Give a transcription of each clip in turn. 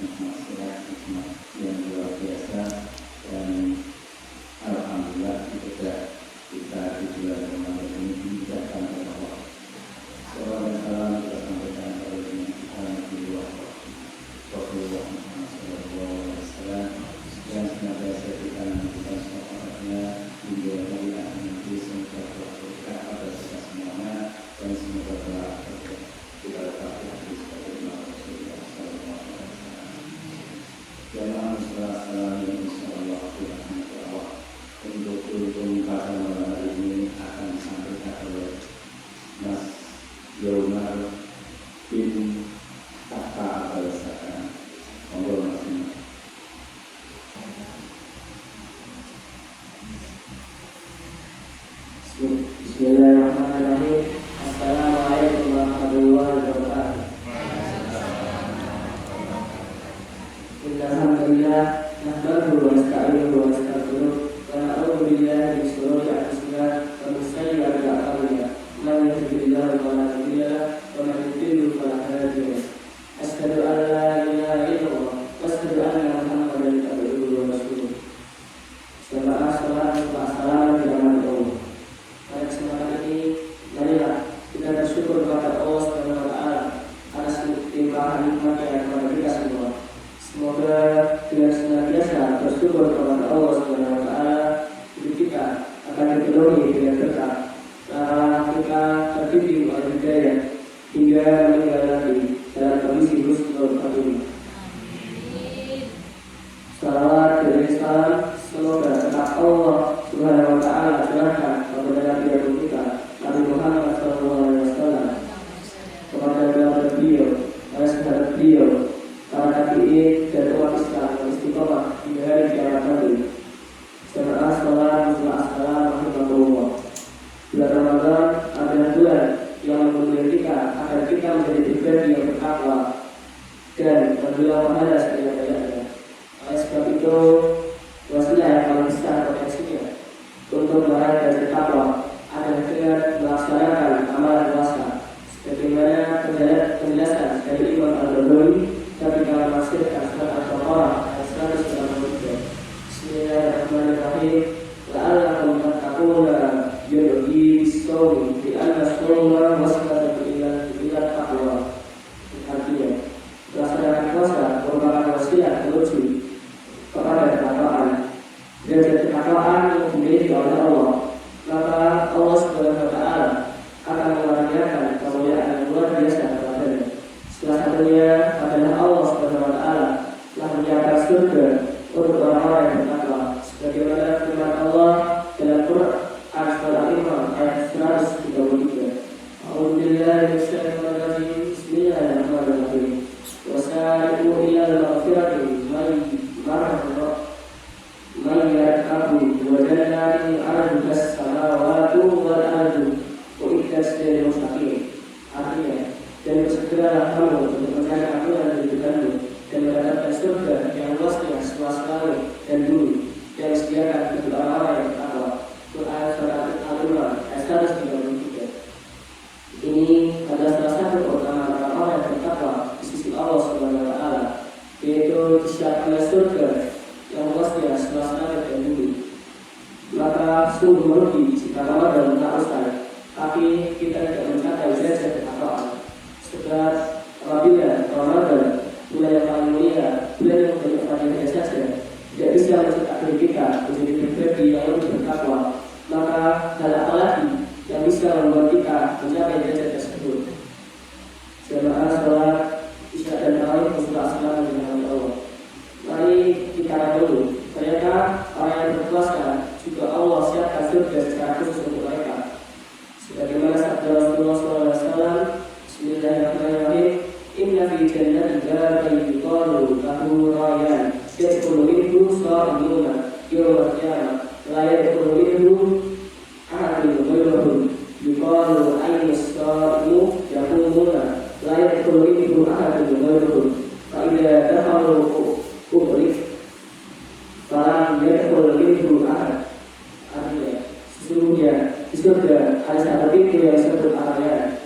nikmat sehat, nikmat yang luar biasa, dan alhamdulillah kita di bulan Ramadan ini dimudahkan oleh Allah. Salam dan salam kita sampaikan kepada kita Nabi Rasulullah Muhammad SAW yang senantiasa kita menantikan syafaatnya hingga hari akhir nanti. Semoga berkah pada kita semuanya dan semoga berkah kita dapat hadis dari Rasulullah SAW. Jamaah salam yang insyaallah dirahmati Allah. Untuk kultum pada malam hari ini akan disampaikan oleh Mas Yomar bin Taka Al-Saka. Monggo Mas. Bismillahirrahmanirrahim. Assalamualaikum warahmatullahi wabarakatuh. Alhamdulillah, nahmaduhu wa nasta'inuhu wa nastaghfiruh wa na'udzu billahi min shururi anfusina wa min sayyi'ati a'malina. Man yahdihillahu fala mudilla lahu wa man yudlil fala hadiya lahu. Asyhadu an la ilaha illallah wa asyhadu anna Muhammadan abduhu wa rasuluh. Salam kepada Allah. Pada kesempatan ini, marilah kita bersyukur kepada Allah Subhanahu wa Ta'ala atas limpahan nikmat yang kepada kita semua. Semoga dengan senantiasa bersyukur kepada Allah Subhanahu wa Ta'ala, hidup kita akan dipenuhi dengan berkah. Kita terbimbing oleh hidayah hingga meninggal nanti dalam kondisi husnul khatimah. Salawat dan salam semoga tetap Allah Subhanahu wa Ta'ala curahkan kepada Nabi kita Nabi Muhammad SAW, kepada beliau, para sahabat beliau, para tabi'in dan umat Islam yang istiqomah hingga hari kiamat nanti. Assalamualaikum. Bulan Ramadan adalah bulan yang memuliakan kita agar kita menjadi pribadi yang bertakwa dan berdoa kepada sebanyak-banyaknya. Oleh sebab itu, wasilah yang paling besar potensinya untuk meraih dan bertakwa adalah dengan melaksanakan amalan puasa, sebagaimana penjelasan dari Imam Al-Ghazali ketika menafsirkan surat Al-Baqarah ayat 193. Bismillahirrahmanirrahim. La'allakum tattaquna yurdi bis-shawmi bi anna as-shawma wasilatan ila taqwa. Artinya, melaksanakan puasa merupakan wasilah menuju kepada ketakwaan, dan ketakwaan yang dimiliki oleh Allah, maka Allah Subhanahu wa Ta'ala akan mengaruniakan kemuliaan yang luar biasa kepadanya. Salah satunya adalah Allah Subhanahu wa Ta'ala telah menyiapkan surga untuk orang-orang yang bertakwa, sebagaimana firman Allah dalam Quran Al-Imran ayat 133. A'udzubillahi minasyaitonir rajim. Bismillahirrahmanirrahim. Wasari'u ila al-maghfirati man yarkabu wa jannatin arduhas samawati wal ardu uiddat lil muttaqin. Artinya, dan bersegeralah kamu untuk mencari ampunan dari Tuhanmu dan mendapatkan surga yang luasnya seluas langit dan bumi, yang disediakan bagi orang-orang yang bertakwa. Quran surat Al-Imran ayat 133. Ini adalah salah satu keutamaan orang-orang yang bertakwa di sisi Allah Subhanahu wa Ta'ala, yaitu disediakannya surga yang luasnya seluas langit dan bumi. Maka sungguh merugi jika Ramadan tak usai tapi kita tidak mencapai derajat ketakwaan. Sebab apabila Ramadan bulan yang paling mulia, bulan yang banyak fadilahnya saja, tidak bisa mencetak diri kita menjadi pribadi yang lebih bertakwa, maka hal apa lagi yang bisa membuat kita mencapai derajat tersebut? Jamaah salat Isya dan Tarawih bersurat salam dengan Allah. Mari kita dulu, ternyata orang yang berpuasa juga Allah siapkan surga secara khusus untuk mereka. Sebagaimana sabda Rasulullah SAW, Bismillahirrahmanirrahim. Inna fi jannatin baban yuqalu lahu rayyan yadkhulu minhu sha'imuna yawmal qiyamah la yadkhulu minhu ahadun ghayruhum yuqalu ayna as-sha'imu yaquluna la yadkhulu minhu ahadun ghayruhum fa idza dakhalu ubrif falam yadkhulu minhu ahad. Artinya, sesungguhnya di surga ada satu pintu yang disebut Ar-Rayyan.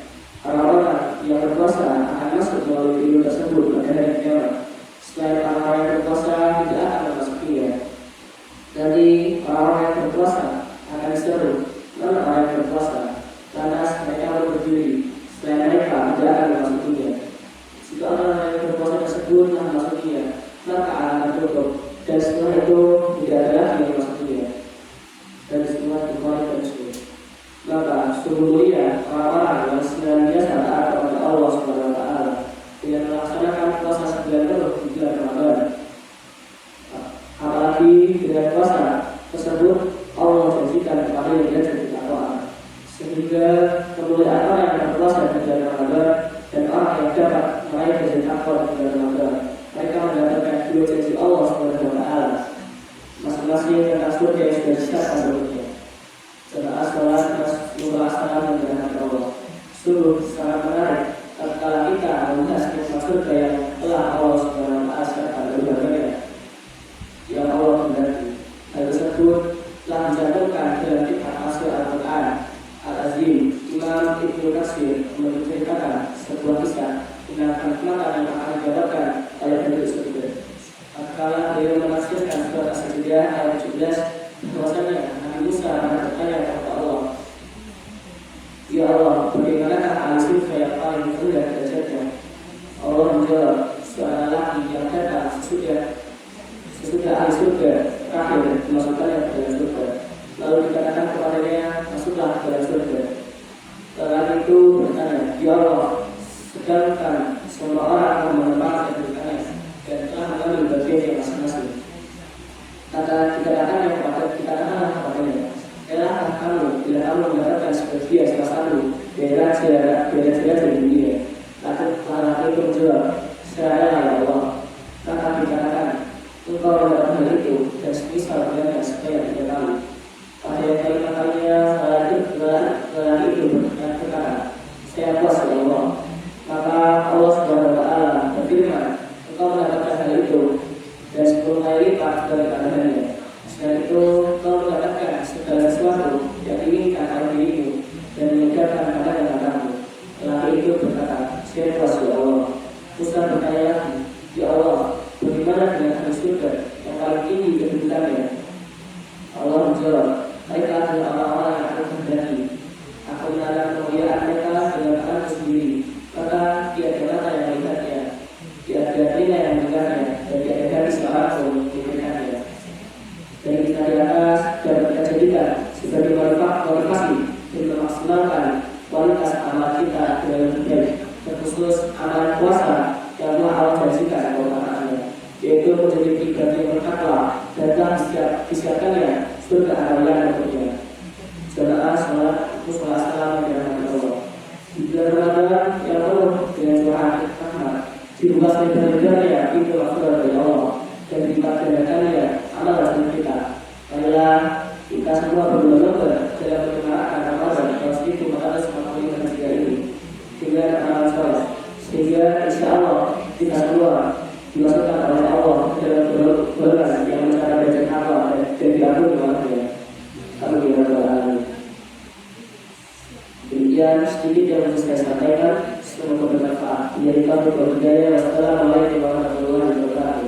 Orang-orang yang berpuasa akan masuk melalui pintu tersebut pada hari kiamat. Setelah masing-masing tentang surga yang sudah disiapkan untuknya. Setelah sholat, membahas salam dan hati Allah. Sungguh sangat menarik tatkala kita membahas tentang surga yang telah Allah Subhanahu wa Ta'ala siapkan bagi baginya. Yang Allah kehendaki. Hal tersebut telah dicantumkan dalam kitab Tafsir Al-Quran Al-Azim. Imam Ibnu Katsir menceritakan sebuah kisah tentang kenikmatan yang akan didapatkan oleh penduduk surga. Tatkala beliau menafsirkan surat As-Sajdah ayat 17, bahwasanya Nabi Musa bertanya kepada Allah, "Ya Allah, bagaimanakah ahli surga yang paling rendah derajatnya?" Allah menjawab, "Seorang lelaki yang datang sesudah ahli surga terakhir dimasukkannya ke dalam surga. Lalu dikatakan kepadanya, masuklah ke dalam surga." Lelaki itu bertanya, "Ya Allah, sedangkan semua orang akan menempatkan kedudukannya dan telah mengambil bagiannya masing-masing." Dikatakanlah kepadanya, "Elahkah kamu bila kamu mendapatkan sebagian salah satu dari raja di dunia?" Lelaki itu menjawab, "Saya ya Allah." Maka dikatakan, "Engkau mendapatkan hal itu dan semisal dengannya supaya tidak tahu." Pada yang kalimatnya lelaki itu berkata, "Saya puas ya Allah." Maka Allah Subhanahu wa Ta'ala berfirman, "Engkau mendapatkan hal itu dan 10 kali lipat dari kelebihannya. Selain itu, engkau mendapatkan segala sesuatu yang diinginkan oleh dirimu dan meninggalkan pandangan matamu." Lelaki itu berkata, "Saya puas ya Allah." Musa bertanya lagi, "Ya Allah, bagaimana dengan ahli surga yang paling tinggi kedudukannya?" Allah menjawab, "Mereka adalah orang-orang yang aku kehendaki. Aku menaruh kemuliaan mereka dengan tanganku sendiri. Maka tiada mata yang melihatnya, tiada telinga yang mendengarnya, dan tiada hati seorang pun memikirkannya. Dan kita di atas dapat kita jadikan sebagai motivasi dan memaksimalkan kualitas amal kita dengan lebih baik, terkhusus amalan puasa yang telah Allah janjikan keutamaannya, yaitu menjadi pribadi yang bertakwa dan telah disiapkannya surga harapan untuknya." Jamaah salat salam dan Allah. Di bulan Ramadan yang penuh dengan doa rahmat, dibuka lebar-lebarnya pintu rahmat dari Allah dan dilipat-gandakannya amal dan kita. Marilah kita semua berlomba-lomba dalam menyempurnakan Ramadan yang segitu 445 ini dengan amal soleh, sehingga insya Allah kita semua dimasukkan oleh Allah dalam golongan yang mencapai derajat Allah dan diampuni olehnya. Amin ya rabbal alamin. Demikian sedikit yang bisa saya sampaikan, semoga bermanfaat. Wassalamualaikum warahmatullahi wabarakatuh.